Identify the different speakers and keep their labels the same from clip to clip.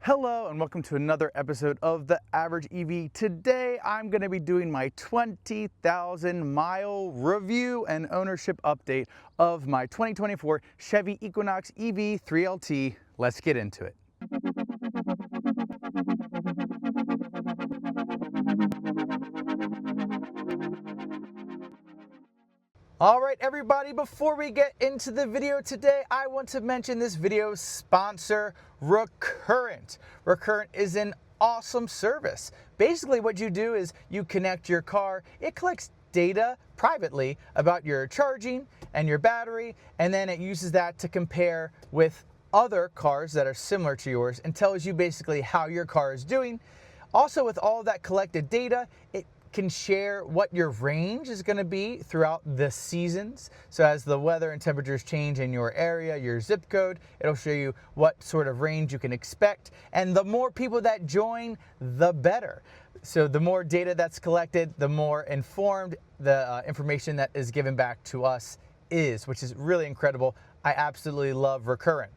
Speaker 1: Hello and welcome to another episode of The Average EV. Today I'm going to be doing my 20,000 mile review and ownership update of my 2024 Chevy Equinox EV 3LT. Let's get into it. All right, everybody, before we get into the video today, I want to mention this video's sponsor, Recurrent. Recurrent is an awesome service. Basically, what you do is you connect your car, it collects data privately about your charging and your battery, and then it uses that to compare with other cars that are similar to yours and tells you basically how your car is doing. Also, with all of that collected data, it can share what your range is going to be throughout the seasons. So as the weather and temperatures change in your area, your zip code, it'll show you what sort of range you can expect. And the more people that join, the better. So the more data that's collected, the more informed the information that is given back to us is, which is really incredible. I absolutely love Recurrent.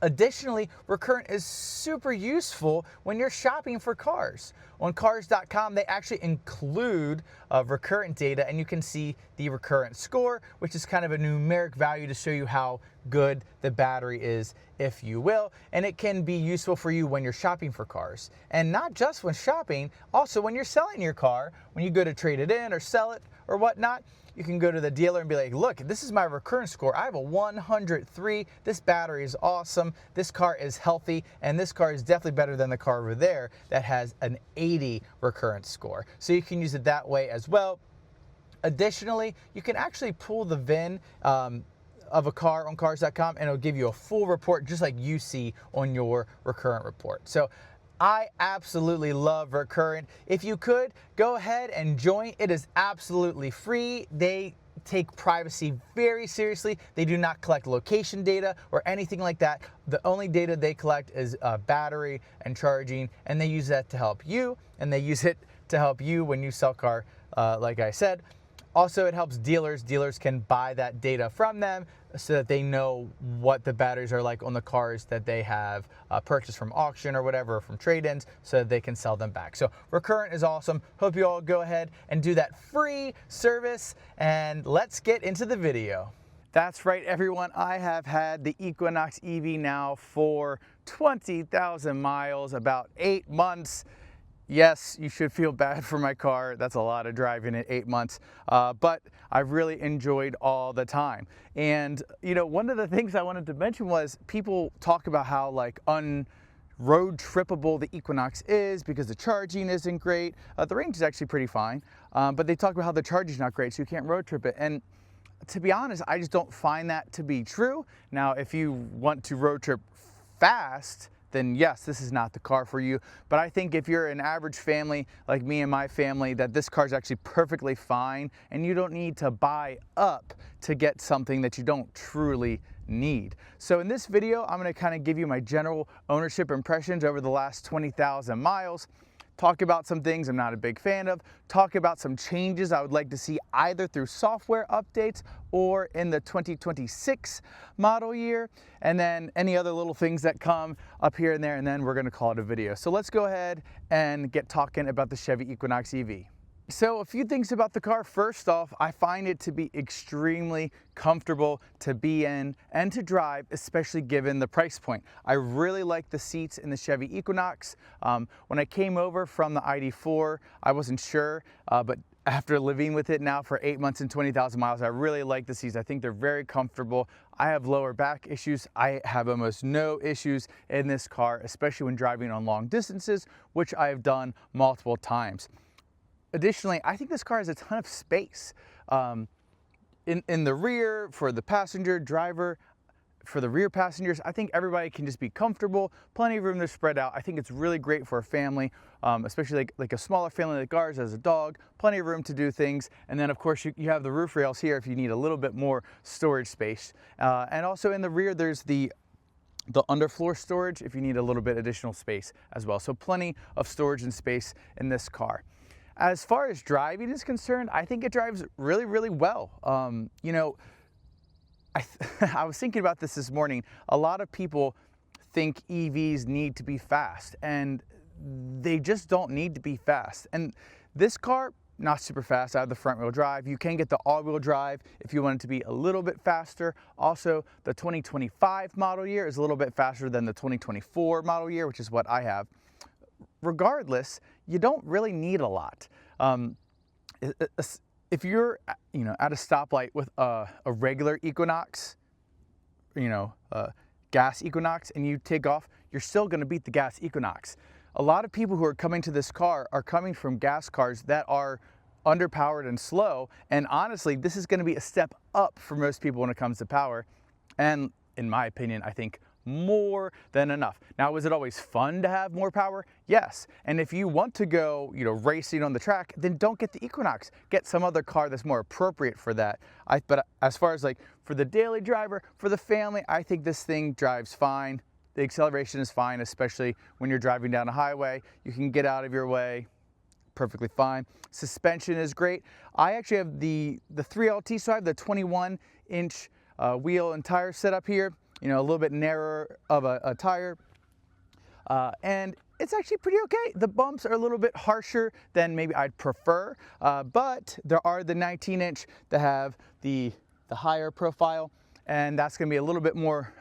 Speaker 1: Additionally, Recurrent is super useful when you're shopping for cars. On cars.com, they actually include Recurrent data, and you can see the Recurrent score, which is kind of a numeric value to show you how good the battery is, if you will. And it can be useful for you when you're shopping for cars. And not just when shopping, also when you're selling your car, when you go to trade it in or sell it or whatnot. You can go to the dealer and be like, look, this is my Recurrent score. I have a 103. This battery is awesome. This car is healthy. And this car is definitely better than the car over there that has an 80 Recurrent score. So you can use it that way as well. Additionally, you can actually pull the VIN of a car on cars.com, and it'll give you a full report just like you see on your Recurrent report. So I absolutely love Recurrent. If you could, go ahead and join. It is absolutely free. They take privacy very seriously. They do not collect location data or anything like that. The only data they collect is battery and charging, and they use that to help you, and they use it to help you when you sell a car, like I said. Also, it helps dealers. Dealers can buy that data from them so that they know what the batteries are like on the cars that they have purchased from auction or whatever, or from trade-ins, so that they can sell them back. So Recurrent is awesome. Hope you all go ahead and do that free service, and let's get into the video. That's right, everyone. I have had the Equinox EV now for 20,000 miles, about 8 months. Yes, you should feel bad for my car. That's a lot of driving in 8 months, but I've really enjoyed all the time. And you know, one of the things I wanted to mention was people talk about how like road trippable the Equinox is because the charging isn't great. The range is actually pretty fine, but they talk about how the charging is not great, so you can't road trip it. And to be honest, I just don't find that to be true. Now, if you want to road trip fast, then yes, this is not the car for you. But I think if you're an average family like me and my family, that this car is actually perfectly fine, and you don't need to buy up to get something that you don't truly need. So in this video, I'm going to kind of give you my general ownership impressions over the last 20,000 miles. Talk about some things I'm not a big fan of, talk about some changes I would like to see either through software updates or in the 2026 model year, and then any other little things that come up here and there, and then we're going to call it a video. So let's go ahead and get talking about the Chevy Equinox EV. So a few things about the car. First off, I find it to be extremely comfortable to be in and to drive, especially given the price point. I really like the seats in the Chevy Equinox. When I came over from the ID4, I wasn't sure, but after living with it now for 8 months and 20,000 miles, I really like the seats. I think they're very comfortable. I have lower back issues. I have almost no issues in this car, especially when driving on long distances, which I have done multiple times. Additionally, I think this car has a ton of space in the rear for the passenger, driver, for the rear passengers. I think everybody can just be comfortable, plenty of room to spread out. I think it's really great for a family, especially like a smaller family like ours as a dog, plenty of room to do things. And then of course you have the roof rails here if you need a little bit more storage space. And also in the rear, there's the underfloor storage if you need a little bit additional space as well. So plenty of storage and space in this car. As far as driving is concerned, I think it drives really, really well. You know, I was thinking about this morning. A lot of people think EVs need to be fast, and they just don't need to be fast. And this car, not super fast out of the front wheel drive. You can get the all-wheel drive if you want it to be a little bit faster. Also, the 2025 model year is a little bit faster than the 2024 model year, which is what I have. Regardless, you don't really need a lot. If you're, at a stoplight with a regular Equinox, gas Equinox, and you take off, you're still going to beat the gas Equinox. A lot of people who are coming to this car are coming from gas cars that are underpowered and slow, and honestly, this is going to be a step up for most people when it comes to power, and in my opinion, I think more than enough. Now, was it always fun to have more power? Yes. And if you want to go, racing on the track, then don't get the Equinox. Get some other car that's more appropriate for that. But as far as like for the daily driver, for the family, I think this thing drives fine. The acceleration is fine, especially when you're driving down a highway. You can get out of your way perfectly fine. Suspension is great. I actually have the 3LT, so I have the 21-inch wheel and tire setup here. A little bit narrower of a tire, and it's actually pretty okay. The bumps are a little bit harsher than maybe I'd prefer, but there are the 19-inch that have the higher profile, and that's going to be a little bit more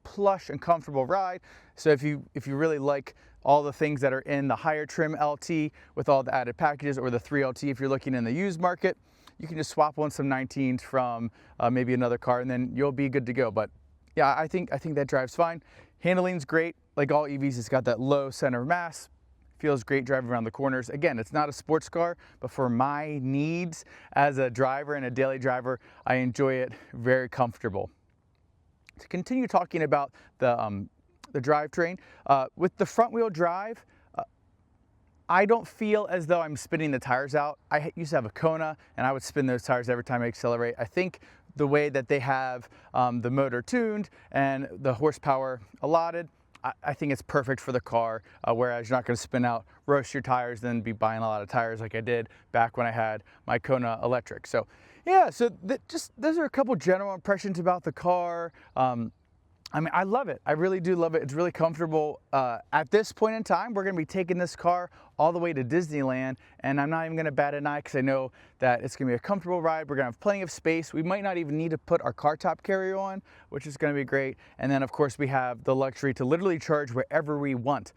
Speaker 1: plush and comfortable ride. So if you really like all the things that are in the higher trim LT with all the added packages, or the 3LT if you're looking in the used market, you can just swap on some 19s from maybe another car, and then you'll be good to go. But yeah, I think that drives fine. Handling's great. Like all EVs, it's got that low center of mass. Feels great driving around the corners. Again, it's not a sports car, but for my needs as a driver and a daily driver, I enjoy it very comfortable. To continue talking about the drivetrain, with the front wheel drive, I don't feel as though I'm spinning the tires out. I used to have a Kona, and I would spin those tires every time I accelerate. I think the way that they have the motor tuned and the horsepower allotted, I think it's perfect for the car, whereas you're not going to spin out, roast your tires, then be buying a lot of tires like I did back when I had my Kona electric. So yeah, so those are a couple general impressions about the car. I mean, I love it. I really do love it. It's really comfortable. At this point in time, we're going to be taking this car all the way to Disneyland, and I'm not even going to bat an eye because I know that it's going to be a comfortable ride. We're going to have plenty of space. We might not even need to put our car top carrier on, which is going to be great. And then, of course, we have the luxury to literally charge wherever we want.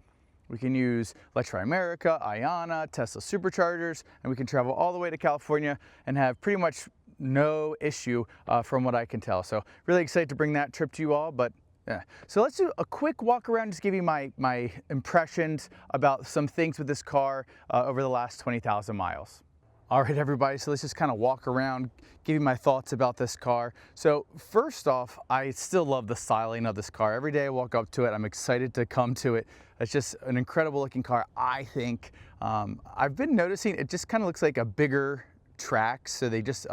Speaker 1: We can use Electri America, Iona, Tesla superchargers, and we can travel all the way to California and have pretty much no issue from what I can tell. So really excited to bring that trip to you all. But yeah. So let's do a quick walk around, just give you my impressions about some things with this car over the last 20,000 miles. All right, everybody, so let's just kind of walk around, give you my thoughts about this car. So first off, I still love the styling of this car. Every day I walk up to it, I'm excited to come to it. It's just an incredible looking car, I think. I've been noticing it just kind of looks like a bigger tracks, so they just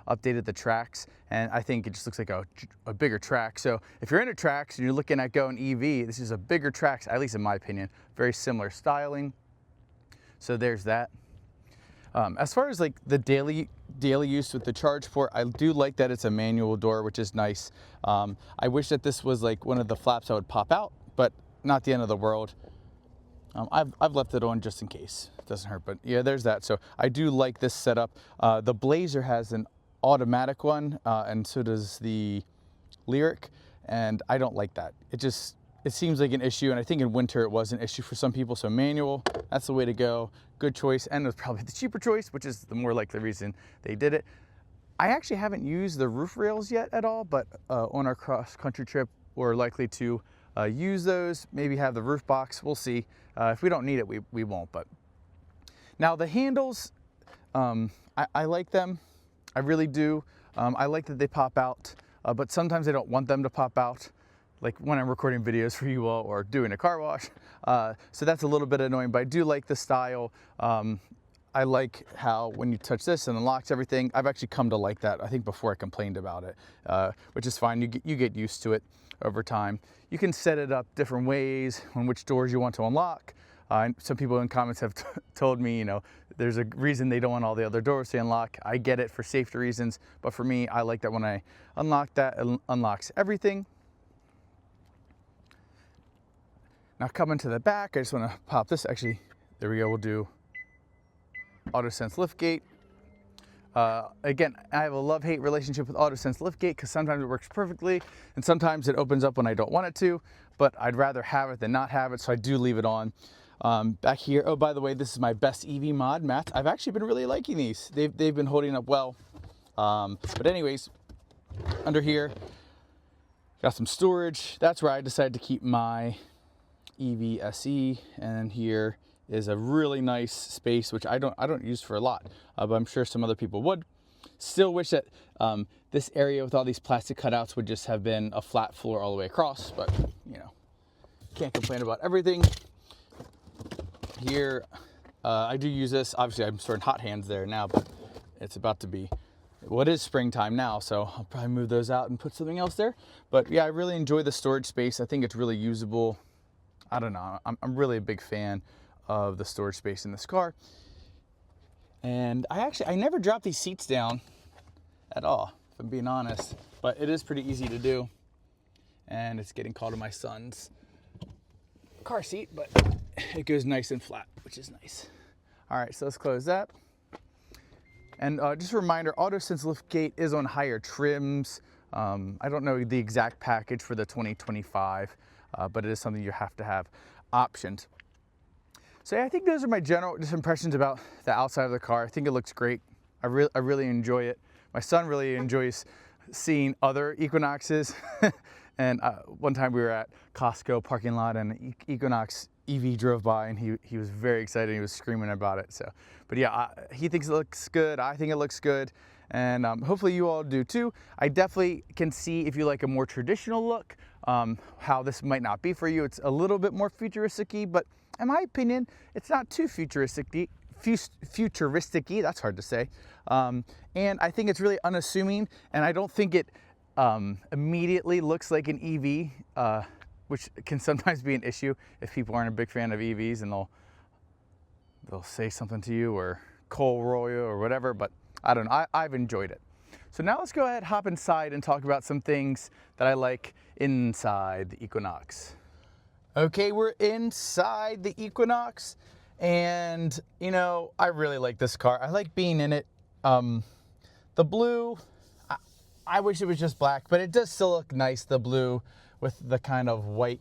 Speaker 1: updated the tracks, and I think it just looks like a bigger track. So if you're into tracks and you're looking at going EV, this is a bigger tracks, at least in my opinion. Very similar styling. So there's that. As far as like the daily use with the charge port, I do like that it's a manual door, which is nice. I wish that this was like one of the flaps that would pop out, but not the end of the world. I've left it on just in case. It doesn't hurt, but yeah, there's that. So I do like this setup. The Blazer has an automatic one, and so does the Lyric, and I don't like that. It seems like an issue, and I think in winter it was an issue for some people, so manual, that's the way to go. Good choice, and it was probably the cheaper choice, which is the more likely reason they did it. I actually haven't used the roof rails yet at all, but on our cross-country trip, we're likely to use those, maybe have the roof box, we'll see. If we don't need it, we won't. But now the handles, I like them, I really do. I like that they pop out, but sometimes I don't want them to pop out, like when I'm recording videos for you all or doing a car wash. So that's a little bit annoying, but I do like the style. I like how when you touch this and unlocks everything. I've actually come to like that, I think, before I complained about it, which is fine. You get used to it over time. You can set it up different ways on which doors you want to unlock. Some people in comments have told me, there's a reason they don't want all the other doors to unlock. I get it for safety reasons, but for me, I like that when I unlock that, it unlocks everything. Now coming to the back, I just want to pop this. Actually, there we go. We'll do AutoSense liftgate. Again, I have a love-hate relationship with AutoSense liftgate because sometimes it works perfectly and sometimes it opens up when I don't want it to, but I'd rather have it than not have it, so I do leave it on. Back here, oh, by the way, this is my best EV mod mats. I've actually been really liking these. They've been holding up well. But anyways, under here, got some storage. That's where I decided to keep my EV SE, and then here is a really nice space, which I don't use for a lot, but I'm sure some other people would. Still wish that this area with all these plastic cutouts would just have been a flat floor all the way across, but you know, can't complain about everything. Here, I do use this. Obviously, I'm storing hot hands there now, but it's about to be, well, it is springtime now, so I'll probably move those out and put something else there. But yeah, I really enjoy the storage space. I think it's really usable. I don't know, I'm really a big fan of the storage space in this car. And I never drop these seats down at all, if I'm being honest, but it is pretty easy to do. And it's getting called to my son's car seat, but it goes nice and flat, which is nice. All right, so let's close that. And just a reminder, AutoSense liftgate is on higher trims. I don't know the exact package for the 2025, but it is something you have to have optioned. So yeah, I think those are my general just impressions about the outside of the car. I think it looks great. I really enjoy it. My son really enjoys seeing other Equinoxes. And one time we were at Costco parking lot and an Equinox EV drove by, and he was very excited. He was screaming about it. So, but yeah, he thinks it looks good. I think it looks good. And hopefully you all do too. I definitely can see if you like a more traditional look, how this might not be for you. It's a little bit more futuristic-y, but in my opinion, it's not too futuristic-y. That's hard to say. And I think it's really unassuming, and I don't think it immediately looks like an EV, which can sometimes be an issue if people aren't a big fan of EVs, and they'll say something to you or coal roll you or whatever, but I don't know, I've enjoyed it. So now let's go ahead, hop inside and talk about some things that I like inside the Equinox. Okay, we're inside the Equinox, and you know, I really like this car. I like being in it. The blue, I wish it was just black, but it does still look nice, the blue with the kind of white,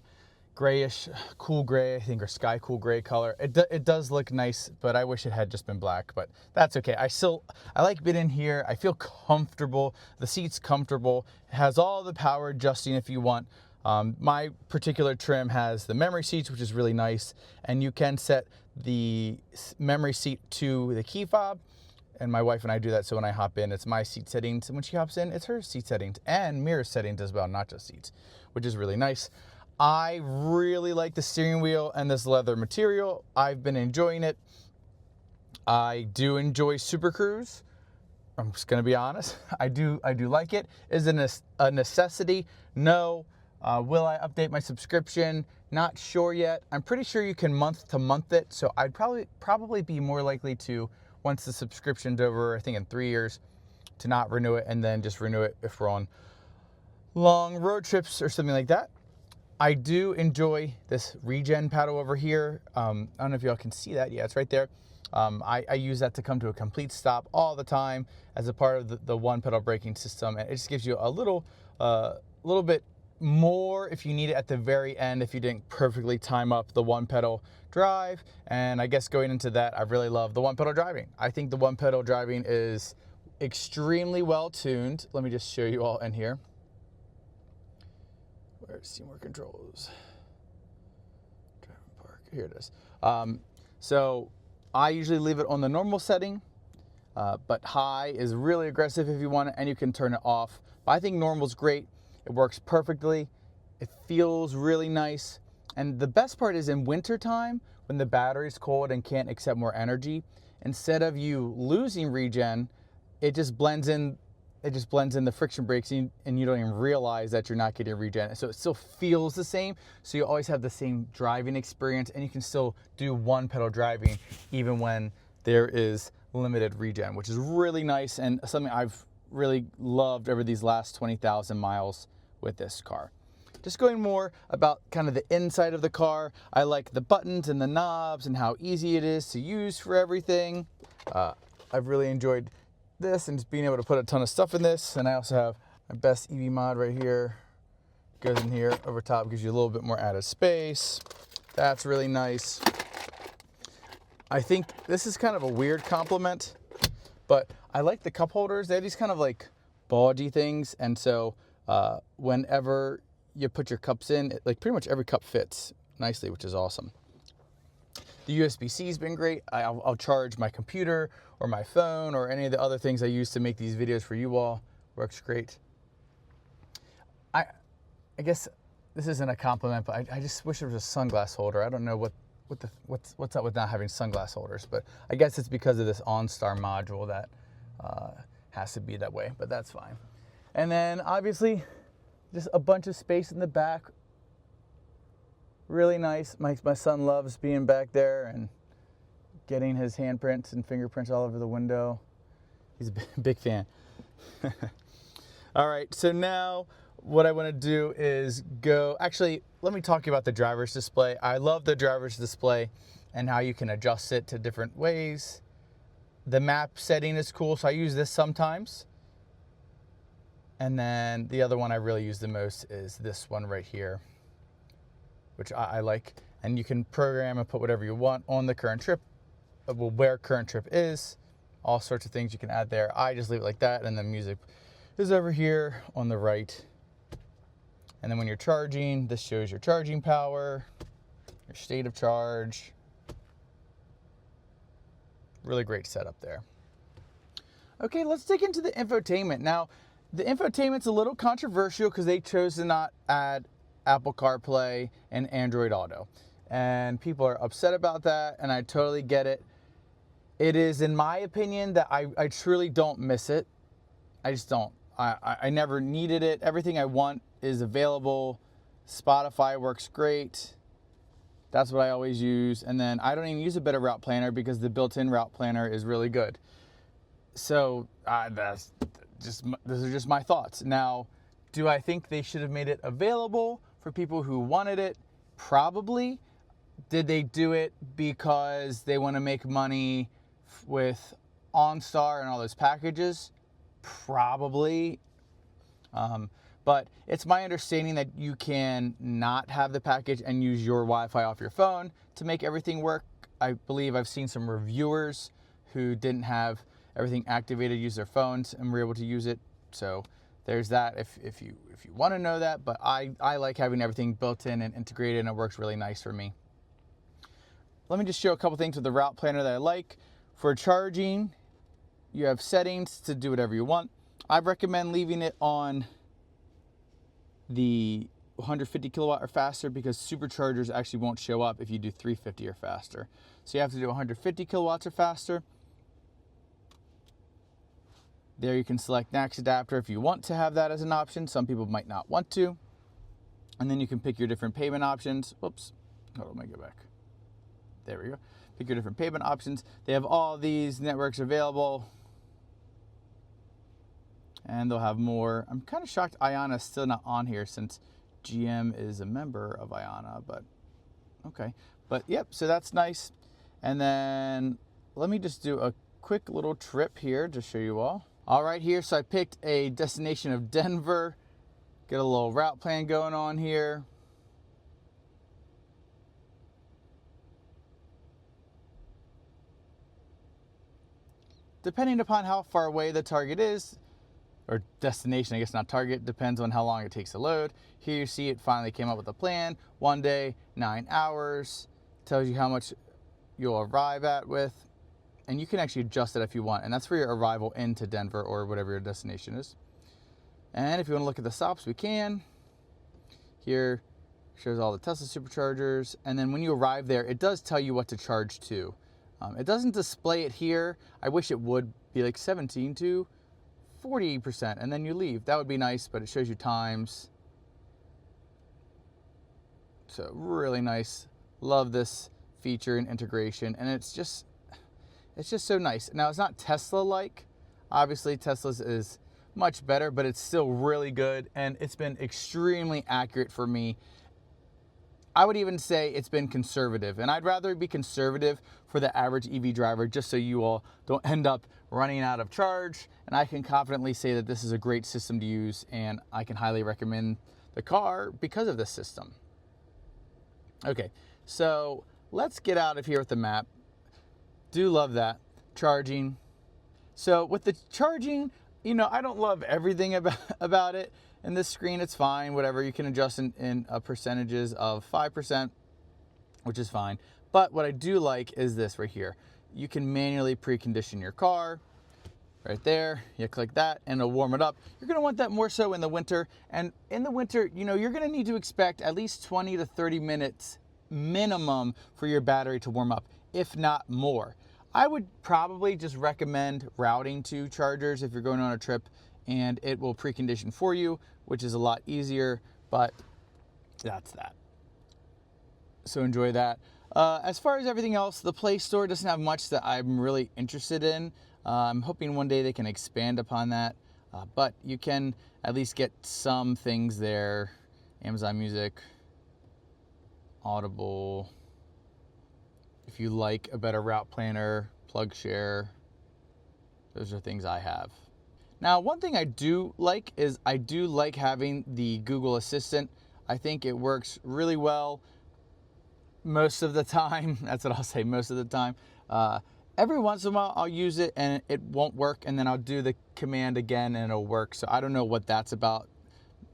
Speaker 1: grayish, cool gray, I think, or sky cool gray color. It does look nice, but I wish it had just been black, but that's okay. I like being in here. I feel comfortable. The seat's comfortable. It has all the power adjusting if you want. My particular trim has the memory seats, which is really nice, and you can set the memory seat to the key fob, and my wife and I do that, so when I hop in, it's my seat settings, and when she hops in, it's her seat settings, and mirror settings as well, not just seats, which is really nice. I really like the steering wheel and this leather material. I've been enjoying it. I do enjoy Super Cruise. I'm just gonna be honest. I do like it. Is it a necessity? No. Will I update my subscription? Not sure yet. I'm pretty sure you can month to month it, so I'd probably be more likely to, once the subscription's over, I think in 3 years, to not renew it and then just renew it if we're on long road trips or something like that. I do enjoy this regen paddle over here. I don't know if y'all can see that. Yeah, it's right there. I use that to come to a complete stop all the time as a part of the one pedal braking system, and it just gives you a little bit more if you need it at the very end, if you didn't perfectly time up the one pedal drive. And I guess going into that, I really love the one pedal driving. I think the one pedal driving is extremely well tuned. Let me just show you all in here. Where's Seymour controls? Driving park, here it is. So I usually leave it on the normal setting, but high is really aggressive if you want it, and you can turn it off. But I think normal's great. It works perfectly. It feels really nice. And the best part is in wintertime, when the battery's cold and can't accept more energy, instead of you losing regen, it just blends in the friction brakes, and you don't even realize that you're not getting regen. So it still feels the same. So you always have the same driving experience, and you can still do one pedal driving even when there is limited regen, which is really nice and something I've really loved over these last 20,000 miles with this car. just going more about kind of the inside of the car. I like the buttons and the knobs and how easy it is to use for everything. I've really enjoyed this and just being able to put a ton of stuff in this. And I also have my best EV mod right here. Goes in here over top, gives you a little bit more added space. That's really nice. I think this is kind of a weird compliment, but I like the cup holders. They have these kind of like bulgy things, and so whenever you put your cups in, like pretty much every cup fits nicely, which is awesome. The USB-C has been great. I'll charge my computer or my phone or any of the other things I use to make these videos for you all. Works great. I guess this isn't a compliment, but I just wish there was a sunglass holder. I don't know what's up with not having sunglass holders, but I guess it's because of this OnStar module that has to be that way, but that's fine. And then obviously just a bunch of space in the back. Really nice. My son loves being back there and getting his handprints and fingerprints all over the window. He's a big fan. All right, so now what I want to do is actually, let me talk about the driver's display. I love the driver's display and how you can adjust it to different ways. The map setting is cool, so I use this sometimes. And then the other one I really use the most is this one right here, which I like. And you can program and put whatever you want on the current trip, where current trip is, all sorts of things you can add there. I just leave it like that, and the music is over here on the right. And then when you're charging, this shows your charging power, your state of charge. Really great setup there. Okay, let's dig into the infotainment. Now, the infotainment's a little controversial because they chose to not add Apple CarPlay and Android Auto. And people are upset about that, and I totally get it. It is, in my opinion, that I truly don't miss it. I just don't. I never needed it. Everything I want is available. Spotify works great. That's what I always use. And then I don't even use a better route planner because the built-in route planner is really good. So those are just my thoughts. Now, do I think they should have made it available for people who wanted it? Probably. Did they do it because they want to make money with OnStar and all those packages? Probably. But it's my understanding that you can not have the package and use your Wi-Fi off your phone to make everything work. I believe I've seen some reviewers who didn't have everything activated, use their phones, and were able to use it. So there's that if you want to know that. But I like having everything built in and integrated, and it works really nice for me. Let me just show a couple things with the route planner that I like. For charging, you have settings to do whatever you want. I recommend leaving it on the 150 kilowatt or faster because superchargers actually won't show up if you do 350 or faster. So you have to do 150 kilowatts or faster. There you can select NACS adapter if you want to have that as an option. Some people might not want to. And then you can pick your different payment options. Whoops. Hold on, let me go back. There we go. Pick your different payment options. They have all these networks available. And they'll have more. I'm kind of shocked Iona is still not on here since GM is a member of Iona, but okay. But yep, so that's nice. And then let me just do a quick little trip here to show you all. All right, here, so I picked a destination of Denver. Get a little route plan going on here. Depending upon how far away the target is, or destination, I guess not target, depends on how long it takes to load. Here you see it finally came up with a plan. 1 day, 9 hours, tells you how much you'll arrive at with, and you can actually adjust it if you want, and that's for your arrival into Denver or whatever your destination is. And if you want to look at the stops, we can. Here shows all the Tesla superchargers, and then when you arrive there, it does tell you what to charge to. It doesn't display it here. I wish it would be like 17 to 40%, and then you leave. That would be nice, but it shows you times. So really nice. Love this feature and integration, and it's just so nice. Now, it's not Tesla-like. Obviously, Tesla's is much better, but it's still really good, and it's been extremely accurate for me. I would even say it's been conservative, and I'd rather be conservative for the average EV driver, just so you all don't end up running out of charge. And I can confidently say that this is a great system to use, and I can highly recommend the car because of this system. Okay, so let's get out of here with the map. Do love that. Charging. So with the charging, you know, I don't love everything about it. And this screen, it's fine, whatever. You can adjust in percentages of 5%, which is fine. But what I do like is this right here. You can manually precondition your car right there. You click that and it'll warm it up. You're gonna want that more so in the winter. And in the winter, you know, you're gonna need to expect at least 20 to 30 minutes minimum for your battery to warm up, if not more. I would probably just recommend routing to chargers if you're going on a trip, and it will precondition for you, which is a lot easier, but that's that. So enjoy that. As far as everything else, the Play Store doesn't have much that I'm really interested in. I'm hoping one day they can expand upon that, but you can at least get some things there. Amazon Music, Audible. If you like a better route planner, Plugshare, those are things I have. Now, one thing I do like is I do like having the Google Assistant. I think it works really well most of the time. That's what I'll say, most of the time. Every once in a while, I'll use it and it won't work, and then I'll do the command again and it'll work. So I don't know what that's about.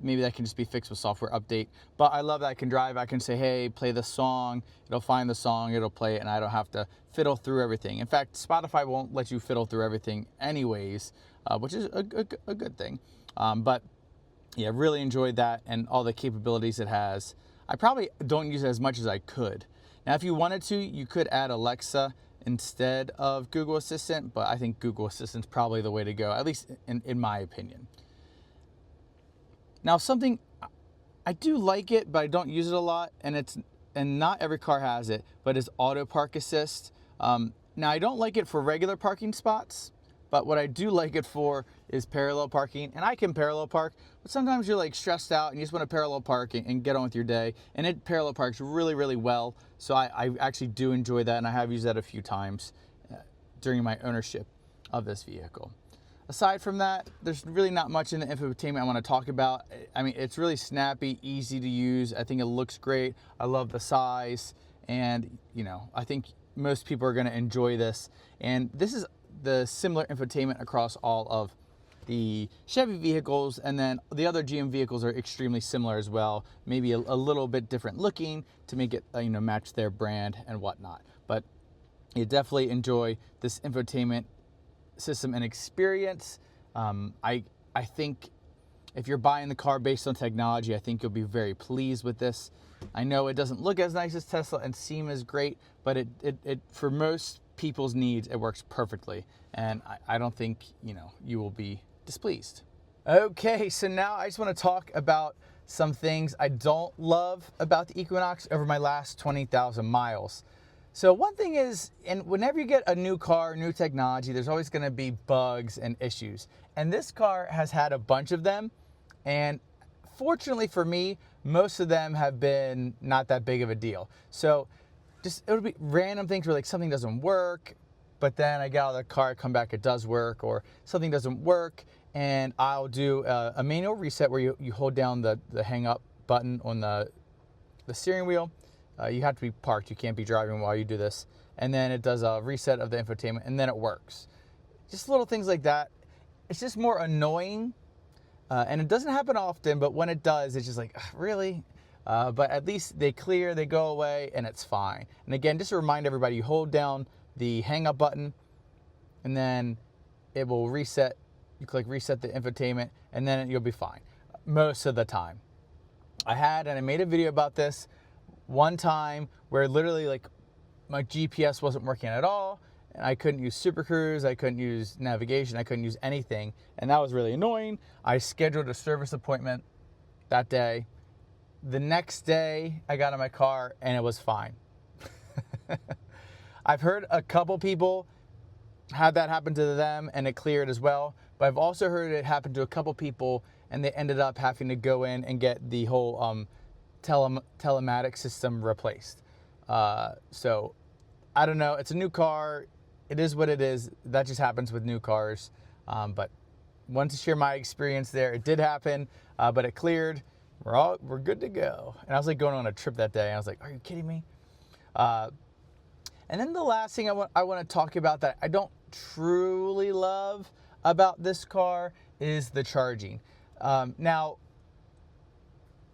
Speaker 1: Maybe that can just be fixed with software update. But I love that I can drive. I can say, hey, play the song. It'll find the song, it'll play it, and I don't have to fiddle through everything. In fact, Spotify won't let you fiddle through everything anyways, which is a good thing. But yeah, really enjoyed that and all the capabilities it has. I probably don't use it as much as I could. Now, if you wanted to, you could add Alexa instead of Google Assistant, but I think Google Assistant's probably the way to go, at least in my opinion. Now, something, I do like it, but I don't use it a lot, and not every car has it, but it's Auto Park Assist. Now, I don't like it for regular parking spots, but what I do like it for is parallel parking, and I can parallel park, but sometimes you're like stressed out and you just want to parallel park and get on with your day, and it parallel parks really, really well. So I actually do enjoy that, and I have used that a few times during my ownership of this vehicle. Aside from that, there's really not much in the infotainment I want to talk about. I mean, it's really snappy, easy to use. I think it looks great. I love the size, and you know, I think most people are going to enjoy this. And this is the similar infotainment across all of the Chevy vehicles, and then the other GM vehicles are extremely similar as well. Maybe a little bit different looking to make it match their brand and whatnot. But you definitely enjoy this infotainment system and experience. I think if you're buying the car based on technology, I think you'll be very pleased with this. I know it doesn't look as nice as Tesla and seem as great, but it for most people's needs, it works perfectly, and I don't think you will be displeased. Okay, so now I just want to talk about some things I don't love about the Equinox over my last 20,000 miles. So one thing is, and whenever you get a new car, new technology, there's always going to be bugs and issues. And this car has had a bunch of them. And fortunately for me, most of them have been not that big of a deal. So just, it'll be random things where like something doesn't work, but then I get out of the car, come back, it does work, or something doesn't work, and I'll do a manual reset where you hold down the hang up button on the steering wheel. You have to be parked. You can't be driving while you do this. And then it does a reset of the infotainment, and then it works. Just little things like that. It's just more annoying. And it doesn't happen often, but when it does, it's just like, really? But at least they clear, they go away, and it's fine. And again, just to remind everybody, you hold down the hang up button, and then it will reset. You click reset the infotainment, and then you'll be fine most of the time. And I made a video about this one time where literally like my GPS wasn't working at all, and I couldn't use Super Cruise, I couldn't use navigation, I couldn't use anything, and that was really annoying. I scheduled a service appointment that day. The next day I got in my car and it was fine. I've heard a couple people had that happen to them and it cleared as well, but I've also heard it happen to a couple people and they ended up having to go in and get the whole telematic system replaced. So I don't know, it's a new car, it is what it is, that just happens with new cars, but wanted to share my experience there. It did happen, but it cleared. We're good to go. And I was like going on a trip that day, and I was like, are you kidding me? And then the last thing I want to talk about that I don't truly love about this car is the charging. Now,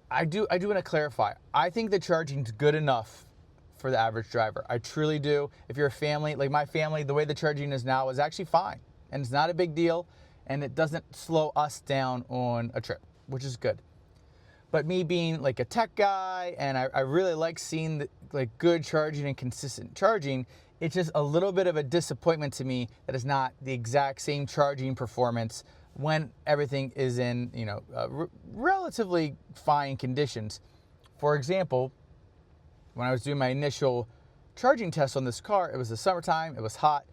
Speaker 1: I do want to clarify. I think the charging's good enough for the average driver. I truly do. If you're a family, like my family, the way the charging is now is actually fine, and it's not a big deal, and it doesn't slow us down on a trip, which is good. But me being like a tech guy, and I really like seeing like good charging and consistent charging, it's just a little bit of a disappointment to me that it's not the exact same charging performance when everything is in, you know, relatively fine conditions. For example, when I was doing my initial charging test on this car, it was the summertime, it was hot.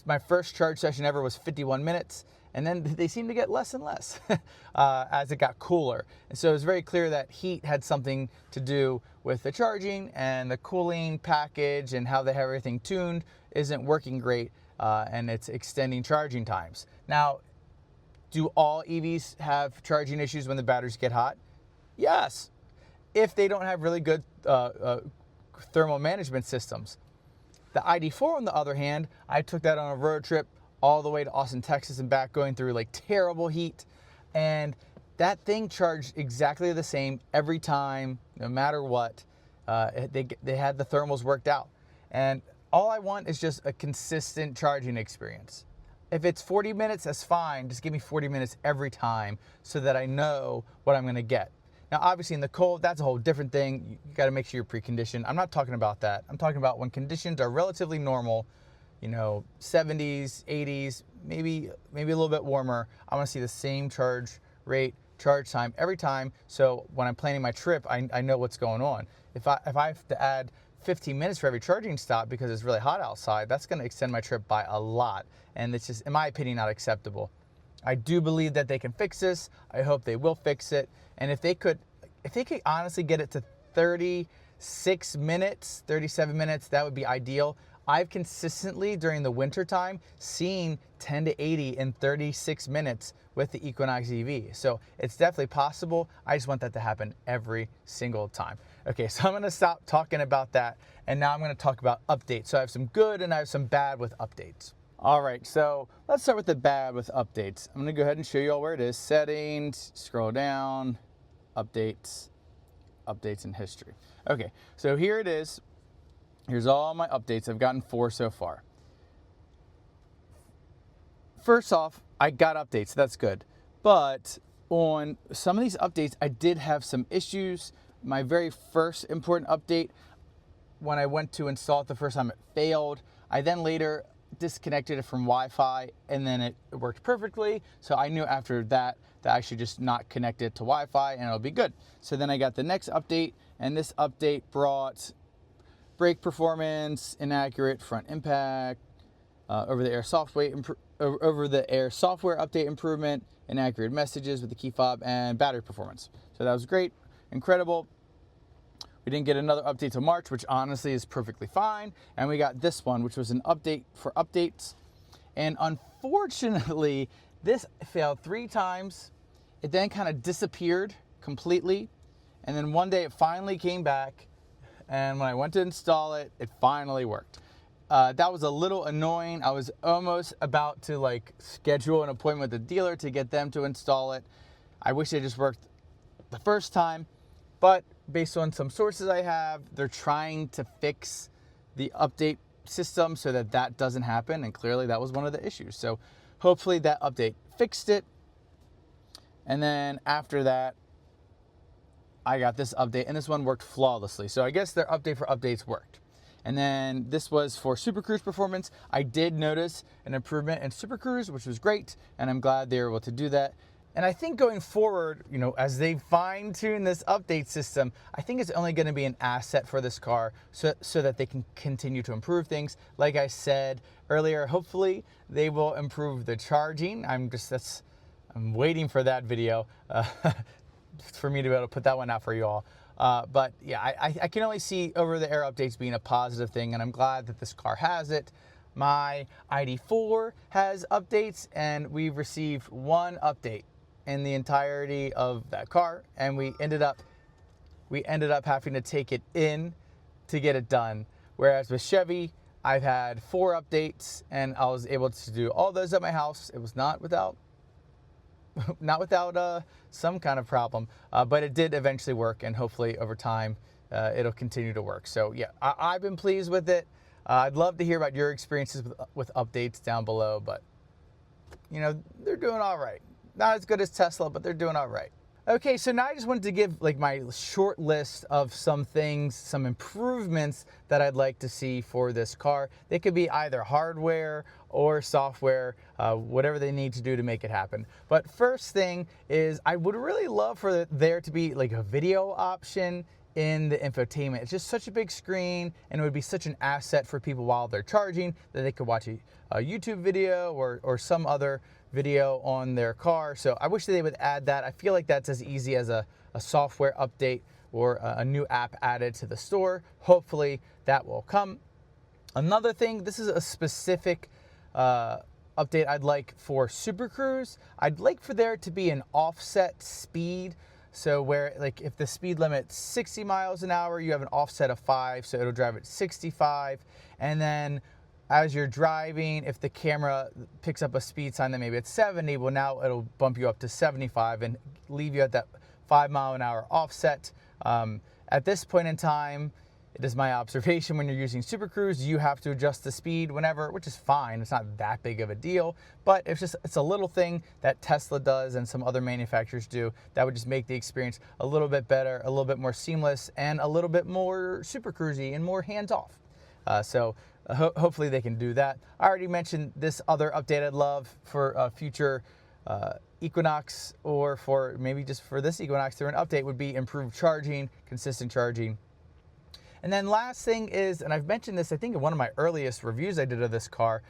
Speaker 1: My first charge session ever was 51 minutes. And then they seemed to get less and less as it got cooler. And so it was very clear that heat had something to do with the charging, and the cooling package and how they have everything tuned isn't working great, and it's extending charging times. Now, do all EVs have charging issues when the batteries get hot? Yes, if they don't have really good thermal management systems. The ID4, on the other hand, I took that on a road trip all the way to Austin, Texas and back, going through like terrible heat, and that thing charged exactly the same every time, no matter what. They had the thermals worked out, and all I want is just a consistent charging experience. If it's 40 minutes, that's fine. Just give me 40 minutes every time so that I know what I'm going to get. Now, obviously in the cold, that's a whole different thing. You got to make sure you're preconditioned. I'm not talking about that. I'm talking about when conditions are relatively normal, you know, 70s, 80s, maybe a little bit warmer. I want to see the same charge rate, charge time every time. So when I'm planning my trip, I know what's going on. If I have to add 15 minutes for every charging stop because it's really hot outside, that's going to extend my trip by a lot. And it's just, in my opinion, not acceptable. I do believe that they can fix this. I hope they will fix it. And if they could honestly get it to 36 minutes, 37 minutes, that would be ideal. I've consistently, during the winter time, seen 10 to 80 in 36 minutes with the Equinox EV. So it's definitely possible. I just want that to happen every single time. Okay, so I'm gonna stop talking about that, and now I'm gonna talk about updates. So I have some good and I have some bad with updates. All right, so let's start with the bad with updates. I'm gonna go ahead and show you all where it is. Settings, scroll down, updates, updates and history. Okay, so here it is. Here's all my updates. I've gotten 4 so far. First off, I got updates, that's good. But on some of these updates, I did have some issues. My very first important update, when I went to install it the first time, it failed. I then later disconnected it from Wi-Fi, and then it worked perfectly. So I knew after that I should just not connect it to Wi-Fi and it'll be good. So then I got the next update, and this update brought brake performance, inaccurate front impact, over-the-air software update improvement, inaccurate messages with the key fob, and battery performance. So that was great, incredible. We didn't get another update till March, which honestly is perfectly fine. And we got this one, which was an update for updates. And unfortunately, this failed 3 times. It then kind of disappeared completely. And then one day it finally came back. And when I went to install it, it finally worked. That was a little annoying. I was almost about to like schedule an appointment with the dealer to get them to install it. I wish it just worked the first time, but based on some sources I have, they're trying to fix the update system so that that doesn't happen, and clearly that was one of the issues. So hopefully that update fixed it. And then after that, I got this update, and this one worked flawlessly. So I guess their update for updates worked. And then this was for Super Cruise performance. I did notice an improvement in Super Cruise, which was great, and I'm glad they were able to do that. And I think going forward, you know, as they fine tune this update system, I think it's only going to be an asset for this car so that they can continue to improve things. Like I said earlier, hopefully they will improve the charging. I'm waiting for that video for me to be able to put that one out for you all. But yeah, I can only see over-the-air updates being a positive thing, and I'm glad that this car has it. My ID4 has updates, and we've received one update in the entirety of that car, and we ended up having to take it in to get it done. Whereas with Chevy, I've had 4 updates, and I was able to do all those at my house. It was not without some kind of problem, but it did eventually work, and hopefully over time it'll continue to work. So yeah, I've been pleased with it. I'd love to hear about your experiences with updates down below, but you know, they're doing all right. Not as good as Tesla, but they're doing all right. Okay, so now I just wanted to give like my short list of some things, some improvements that I'd like to see for this car. They could be either hardware or software, whatever they need to do to make it happen. But first thing is, I would really love for there to be like a video option in the infotainment. It's just such a big screen, and it would be such an asset for people while they're charging that they could watch a YouTube video or some other video on their car. So I wish that they would add that. I feel like that's as easy as a software update or a new app added to the store. Hopefully that will come. Another thing, this is a specific update I'd like for Super Cruise. I'd like for there to be an offset speed. So where, like, if the speed limit's 60 miles an hour, you have an offset of 5, so it'll drive at 65. And then as you're driving, if the camera picks up a speed sign that maybe it's 70, well, now it'll bump you up to 75 and leave you at that 5 mile an hour offset. At this point in time, it is my observation, when you're using Super Cruise, you have to adjust the speed whenever, which is fine. It's not that big of a deal, but it's a little thing that Tesla does and some other manufacturers do that would just make the experience a little bit better, a little bit more seamless, and a little bit more Super Cruisy and more hands-off. Hopefully they can do that. I already mentioned this other update I'd love for a future Equinox, or for maybe just for this Equinox through an update, would be improved charging, consistent charging. And then last thing is, and I've mentioned this I think in one of my earliest reviews I did of this car,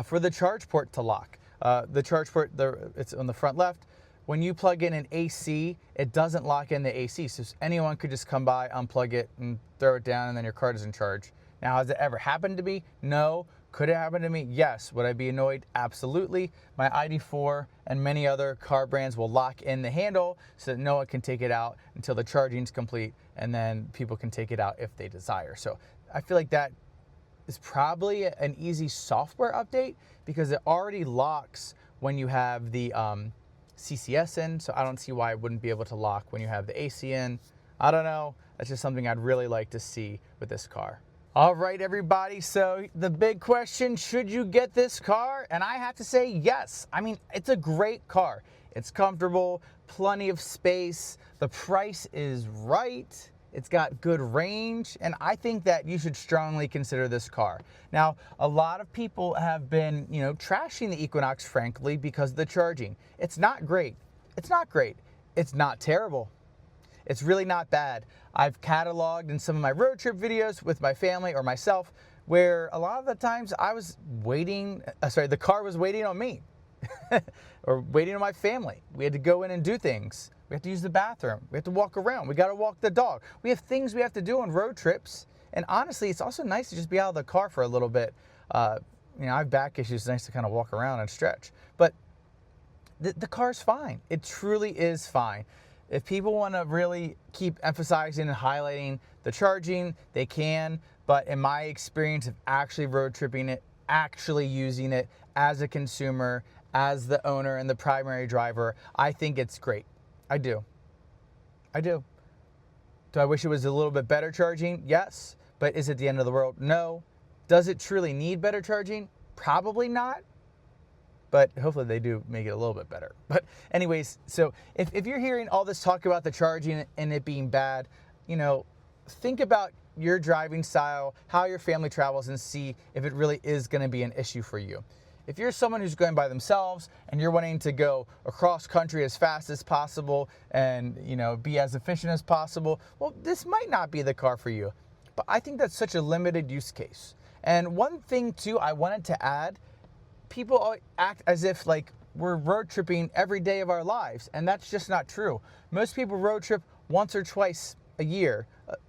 Speaker 1: for the charge port to lock. The charge port, it's on the front left. When you plug in an AC, it doesn't lock in the AC, so anyone could just come by, unplug it, and throw it down, and then your car doesn't charge. Now, has it ever happened to me? No. Could it happen to me? Yes. Would I be annoyed? Absolutely. My ID4 and many other car brands will lock in the handle so that no one can take it out until the charging's complete, and then people can take it out if they desire. So I feel like that is probably an easy software update, because it already locks when you have the CCS in, so I don't see why it wouldn't be able to lock when you have the AC in. I don't know. That's just something I'd really like to see with this car. All right, everybody, so the big question, should you get this car? And I have to say yes. I mean, it's a great car. It's comfortable, plenty of space. The price is right. It's got good range, and I think that you should strongly consider this car. Now, a lot of people have been, you know, trashing the Equinox, frankly, because of the charging. It's not great. It's not great. It's not terrible. It's really not bad. I've cataloged in some of my road trip videos with my family or myself, where a lot of the times I was waiting, the car was waiting on me or waiting on my family. We had to go in and do things. We have to use the bathroom. We have to walk around. We got to walk the dog. We have things we have to do on road trips. And honestly, it's also nice to just be out of the car for a little bit. You know, I have back issues. It's nice to kind of walk around and stretch. But the car's fine. It truly is fine. If people want to really keep emphasizing and highlighting the charging, they can. But in my experience of actually road tripping it, actually using it as a consumer, as the owner and the primary driver, I think it's great. I do. I do. Do I wish it was a little bit better charging? Yes. But is it the end of the world? No. Does it truly need better charging? Probably not. But hopefully they do make it a little bit better. But anyways, so if you're hearing all this talk about the charging and it being bad, you know, think about your driving style, how your family travels, and see if it really is going to be an issue for you. If you're someone who's going by themselves and you're wanting to go across country as fast as possible and, you know, be as efficient as possible, well, this might not be the car for you. But I think that's such a limited use case. And one thing too I wanted to add, people act as if like we're road tripping every day of our lives, and that's just not true. Most people road trip once or twice a year,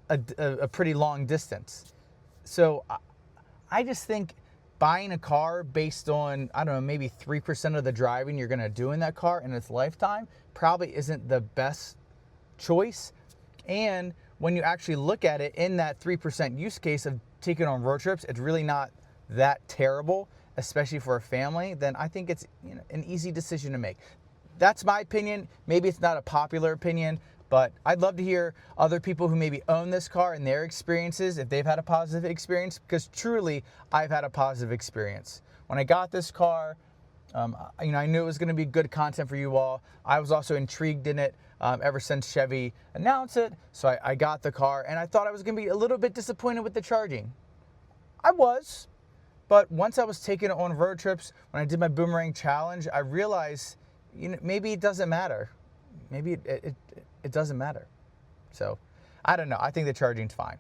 Speaker 1: a pretty long distance. So I just think buying a car based on, I don't know, maybe 3% of the driving you're gonna do in that car in its lifetime probably isn't the best choice. And when you actually look at it in that 3% use case of taking on road trips, it's really not that terrible, especially for a family. Then I think it's, you know, an easy decision to make. That's my opinion. Maybe it's not a popular opinion, but I'd love to hear other people who maybe own this car and their experiences, if they've had a positive experience, because truly I've had a positive experience. When I got this car, you know, I knew it was going to be good content for you all. I was also intrigued in it ever since Chevy announced it. So I got the car, and I thought I was going to be a little bit disappointed with the charging. I was, but once I was taking it on road trips, when I did my boomerang challenge, I realized, you know, maybe it doesn't matter. Maybe it doesn't matter. So I don't know. I think the charging's fine.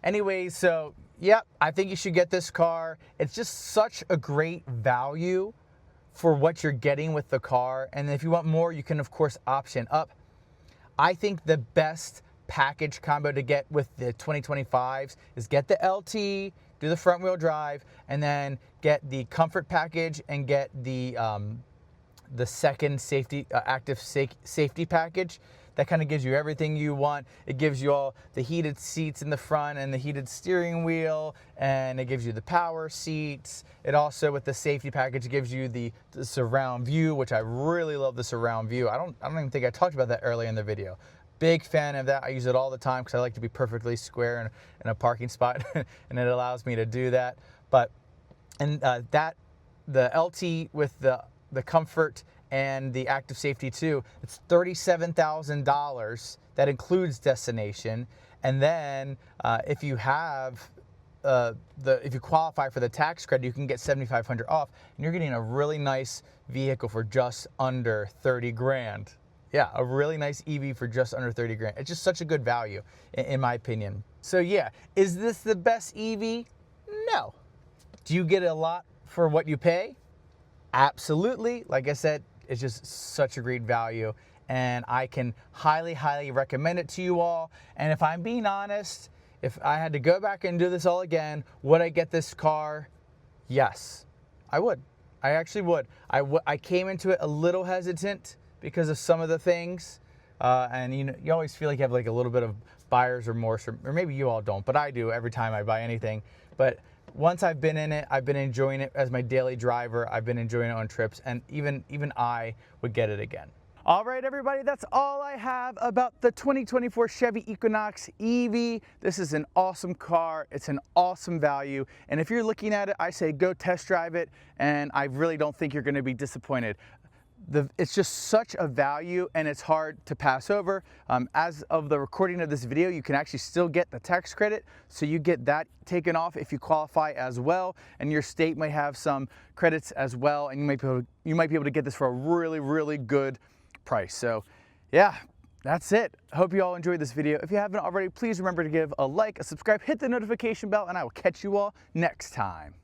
Speaker 1: Anyway, so yep, I think you should get this car. It's just such a great value for what you're getting with the car. And if you want more, you can of course option up. I think the best package combo to get with the 2025s is get the LT, do the front wheel drive, and then get the comfort package and get the second safety active safety package. That kind of gives you everything you want. It gives you all the heated seats in the front and the heated steering wheel, and it gives you the power seats. It also, with the safety package, gives you the surround view, which I really love the surround view. I don't even think I talked about that earlier in the video. Big fan of that. I use it all the time because I like to be perfectly square in a parking spot, and it allows me to do that. But the LT with the comfort and the active safety too, it's $37,000. That includes destination. And then if you have if you qualify for the tax credit, you can get $7,500 off, and you're getting a really nice vehicle for just under 30 grand. Yeah, a really nice EV for just under 30 grand. It's just such a good value, in my opinion. So yeah, is this the best EV? No. Do you get a lot for what you pay? Absolutely. Like I said, it's just such a great value, and I can highly, highly recommend it to you all. And if I'm being honest, if I had to go back and do this all again, would I get this car? Yes, I would. I actually would. I came into it a little hesitant because of some of the things, and you know, you always feel like you have like a little bit of buyer's remorse, or maybe you all don't, but I do every time I buy anything. But once I've been in it, I've been enjoying it as my daily driver. I've been enjoying it on trips, and even I would get it again. All right, everybody, that's all I have about the 2024 Chevy Equinox EV. This is an awesome car. It's an awesome value. And if you're looking at it, I say go test drive it, and I really don't think you're gonna be disappointed. It's just such a value, and it's hard to pass over. As of the recording of this video, you can actually still get the tax credit, so you get that taken off if you qualify as well, and your state might have some credits as well, and you might be able to get this for a really, really good price. So yeah, that's it. I hope you all enjoyed this video. If you haven't already, please remember to give a like, a subscribe, hit the notification bell, and I will catch you all next time.